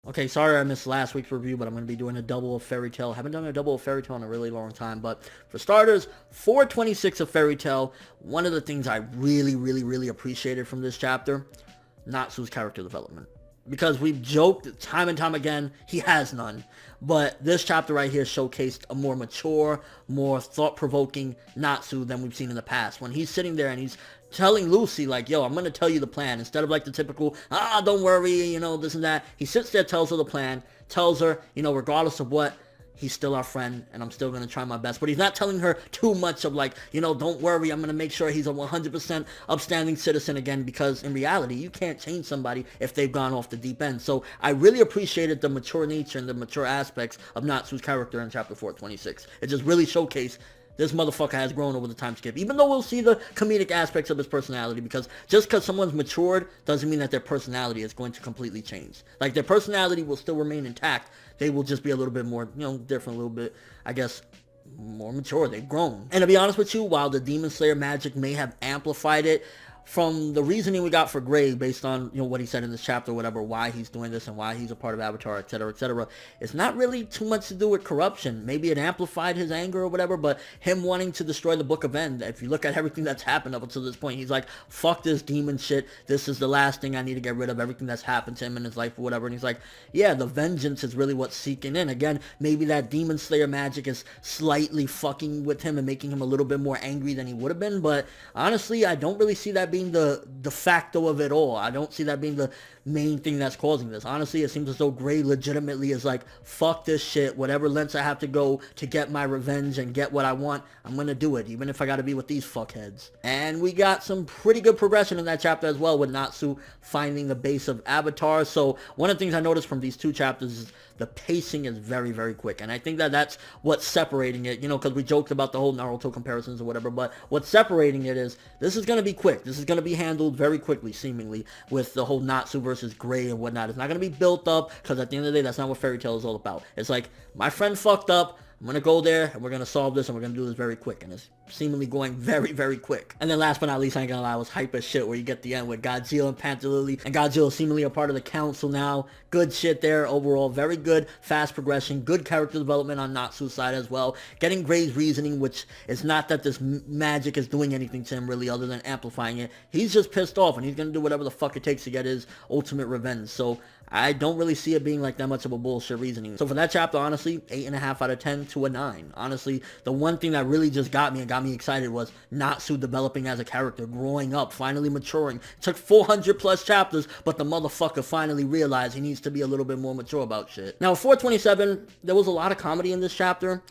Okay, sorry I missed last week's review, but I'm going to be doing a double of Fairy Tail. Haven't done a double of Fairy Tail in a really long time, but for starters, 426 of Fairy Tail, one of the things I really appreciated from this chapter, Natsu's character development. Because we've joked time and time again, he has none. But this chapter right here showcased a more mature, more thought-provoking Natsu than we've seen in the past. When he's sitting there and he's telling Lucy, like, yo, I'm going to tell you the plan. Instead of like the typical, don't worry, this and that. He sits there, tells her the plan, tells her, regardless of what, he's still our friend, and I'm still going to try my best. But he's not telling her too much of like, don't worry, I'm going to make sure he's a 100% upstanding citizen again, because in reality, you can't change somebody if they've gone off the deep end. So I really appreciated the mature nature and the mature aspects of Natsu's character in chapter 426. It just really showcased this motherfucker has grown over the time skip. Even though we'll see the comedic aspects of his personality, because just because someone's matured doesn't mean that their personality is going to completely change. Like, their personality will still remain intact. They will just be a little bit more, different, a little bit, I guess, more mature. They've grown. And to be honest with you, while the Demon Slayer magic may have amplified it, from the reasoning we got for Gray, based on what he said in this chapter, whatever, why he's doing this and why he's a part of Avatar, etc., it's not really too much to do with corruption. Maybe it amplified his anger or whatever, but him wanting to destroy the Book of End, if you look at everything that's happened up until this point, he's like, fuck this demon shit, this is the last thing I need to get rid of, everything that's happened to him in his life or whatever. And he's like, yeah, the vengeance is really what's seeking in. Again, maybe that Demon Slayer magic is slightly fucking with him and making him a little bit more angry than he would have been, but honestly, I don't really see that being the de facto of it all. I don't see that being the main thing that's causing this. Honestly, it seems as though Gray legitimately is like, fuck this shit, whatever lengths I have to go to get my revenge and get what I want, I'm gonna do it, even if I gotta be with these fuckheads. And we got some pretty good progression in that chapter as well, with Natsu finding the base of Avatar. So one of the things I noticed from these two chapters is the pacing is very quick, and I think that that's what's separating it, because we joked about the whole Naruto comparisons or whatever, but what's separating it is this is going to be quick. This is going to be handled very quickly, seemingly, with the whole Natsu versus Gray and whatnot. It's not going to be built up, because at the end of the day, that's not what Fairy Tail is all about. It's like, my friend fucked up, I'm going to go there, and we're going to solve this, and we're going to do this very quick. And it's seemingly going very quick. And then last but not least, I ain't going to lie, I was hype as shit where you get the end with Godzilla and Panther Lily. And Godzilla seemingly a part of the council now. Good shit there overall. Very good, fast progression. Good character development on Natsu's side as well. Getting Gray's reasoning, which is not that this magic is doing anything to him really other than amplifying it. He's just pissed off, and he's going to do whatever the fuck it takes to get his ultimate revenge. So I don't really see it being like that much of a bullshit reasoning. So for that chapter, honestly, 8.5 out of 10 to a 9. Honestly, the one thing that really just got me and got me excited was Natsu developing as a character, growing up, finally maturing. It took 400 plus chapters, but the motherfucker finally realized he needs to be a little bit more mature about shit. Now, 427, there was a lot of comedy in this chapter.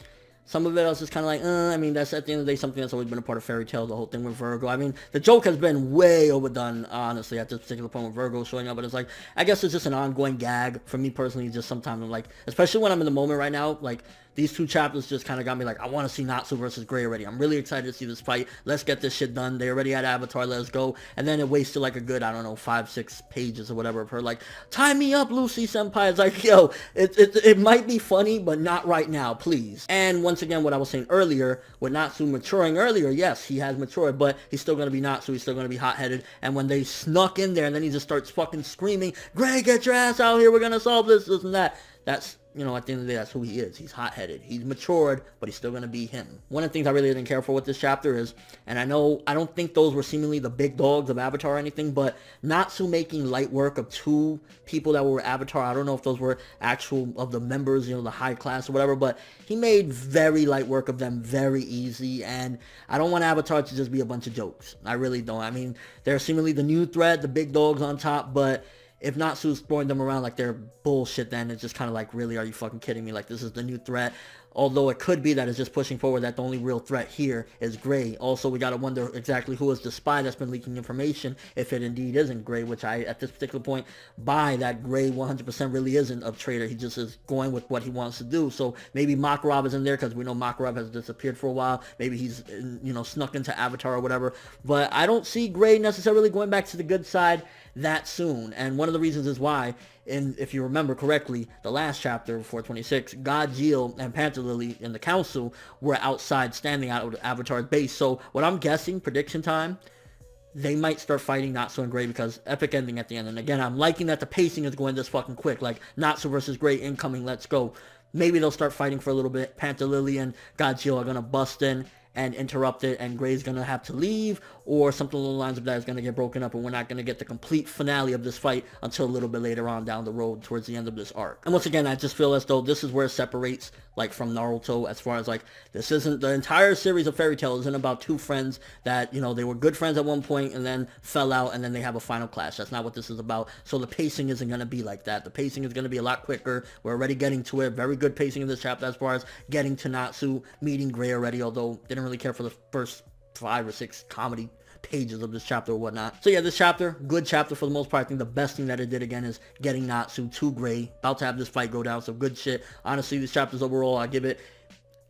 Some of it I was just kind of like, I mean, that's at the end of the day something that's always been a part of Fairy Tail, the whole thing with Virgo. I mean, the joke has been way overdone, honestly, at this particular point with Virgo showing up. But it's like, I guess it's just an ongoing gag. For me personally, just sometimes I'm like, especially when I'm in the moment right now, like, these two chapters just kind of got me like, I want to see Natsu versus Gray already. I'm really excited to see this fight. Let's get this shit done. They already had Avatar, let's go. And then it wasted like a good, I don't know, 5-6 pages or whatever of her like, tie me up, Lucy Senpai. It's like, yo, it might be funny, but not right now, please. And once again, what I was saying earlier, with Natsu maturing earlier, yes, he has matured, but he's still going to be Natsu. He's still going to be hot-headed. And when they snuck in there and then he just starts fucking screaming, Gray, get your ass out here. We're going to solve this and that. That's, at the end of the day, that's who he is. He's hot-headed. He's matured, but he's still going to be him. One of the things I really didn't care for with this chapter is, and I don't think those were seemingly the big dogs of Avatar or anything, but Natsu making light work of two people that were Avatar. I don't know if those were actual of the members, the high class or whatever, but he made very light work of them very easy, and I don't want Avatar to just be a bunch of jokes. I really don't. I mean, they're seemingly the new threat, the big dogs on top, but if Natsu's throwing them around like they're bullshit, then it's just kind of like, really, are you fucking kidding me? Like, this is the new threat. Although it could be that it's just pushing forward that the only real threat here is Gray. Also, we got to wonder exactly who is the spy that's been leaking information, if it indeed isn't Gray, which I, at this particular point, buy that Gray 100% really isn't a traitor. He just is going with what he wants to do. So maybe Makarov is in there, because we know Makarov has disappeared for a while. Maybe he's, snuck into Avatar or whatever. But I don't see Gray necessarily going back to the good side that soon. And one of the reasons is why, and if you remember correctly, the last chapter, 426, Godzilla and Panther Lily in the council were outside standing out of Avatar's base. So what I'm guessing, prediction time, they might start fighting Natsu and Gray because epic ending at the end. And again, I'm liking that the pacing is going this fucking quick. Like, Natsu versus Gray incoming, let's go. Maybe they'll start fighting for a little bit. Panther Lily and Godzilla are going to bust in and interrupt it, and Gray's going to have to leave, or something along the lines of that is going to get broken up, and we're not going to get the complete finale of this fight until a little bit later on down the road towards the end of this arc. And once again, I just feel as though this is where it separates, like, from Naruto, as far as, like, this isn't, the entire series of Fairy Tail isn't about two friends that, you know, they were good friends at one point and then fell out and then they have a final clash. That's not what this is about. So the pacing isn't going to be like that. The pacing is going to be a lot quicker. We're already getting to it. Very good pacing in this chapter as far as getting to Natsu, meeting Gray already, although didn't really care for the first 5 or 6 comedy pages of this chapter or whatnot. So yeah, this chapter, good chapter for the most part. I think the best thing that it did again is getting Natsu to Gray. About to have this fight go down, so good shit. Honestly, these chapters overall, I give it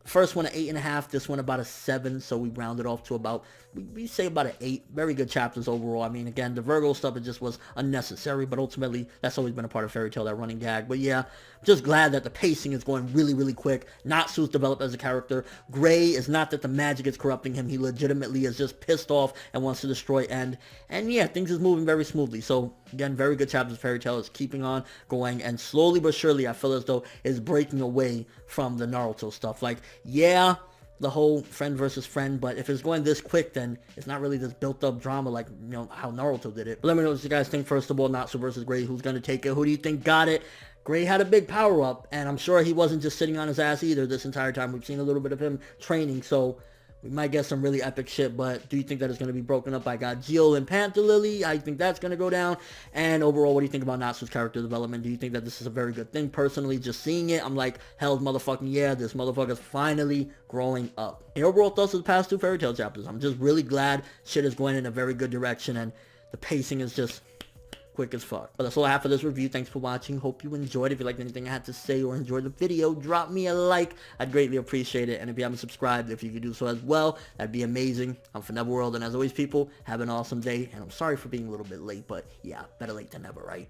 first one an 8.5, this one about a 7, so we rounded off to about, we say about an 8. Very good chapters overall. I mean, again, the Virgo stuff, it just was unnecessary, but ultimately, that's always been a part of Fairy Tail, that running gag. But yeah, just glad that the pacing is going really, really quick. Natsu's developed as a character. Gray is not that the magic is corrupting him. He legitimately is just pissed off and wants to destroy End. And yeah, things is moving very smoothly. So again, very good chapters of Fairy Tail is keeping on going, and slowly but surely, I feel as though is breaking away from the Naruto stuff. Like, yeah, the whole friend versus friend, but if it's going this quick, then it's not really this built-up drama like, you know, how Naruto did it. But let me know what you guys think. First of all, Natsu versus Gray, who's going to take it? Who do you think got it? Gray had a big power-up, and I'm sure he wasn't just sitting on his ass either this entire time. We've seen a little bit of him training, so we might get some really epic shit, but do you think that it's going to be broken up by Godzilla and Panther Lily? I think that's going to go down. And overall, what do you think about Natsu's character development? Do you think that this is a very good thing? Personally, just seeing it, I'm like, hell motherfucking yeah, this motherfucker's finally growing up. And overall thoughts of the past 2 Fairy Tail chapters. I'm just really glad shit is going in a very good direction, and the pacing is just quick as fuck. But that's all I have for this review. Thanks for watching. Hope you enjoyed. If you liked anything I had to say or enjoyed the video, drop me a like. I'd greatly appreciate it. And if you haven't subscribed, if you could do so as well, that'd be amazing. I'm ForneverWorld, and as always, people, have an awesome day. And I'm sorry for being a little bit late, but yeah, better late than never, right?